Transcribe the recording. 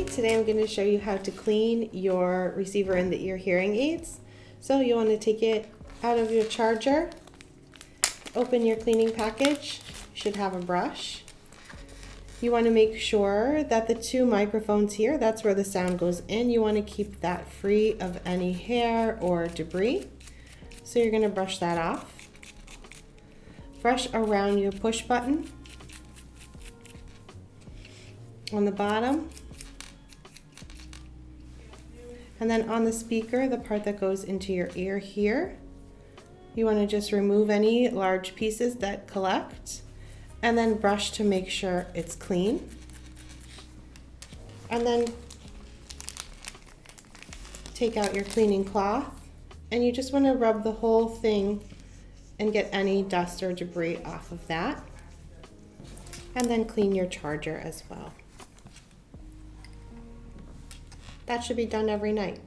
Today I'm going to show you how to clean your receiver in the ear hearing aids. So you want to take it out of your charger, open your cleaning package, you should have a brush. You want to make sure that the two microphones here, that's where the sound goes in, you want to keep that free of any hair or debris. So you're going to brush that off. Brush around your push button on the bottom. And then on the speaker, the part that goes into your ear here, you want to just remove any large pieces that collect and then brush to make sure it's clean. And then take out your cleaning cloth and you just want to rub the whole thing and get any dust or debris off of that. And then clean your charger as well. That should be done every night.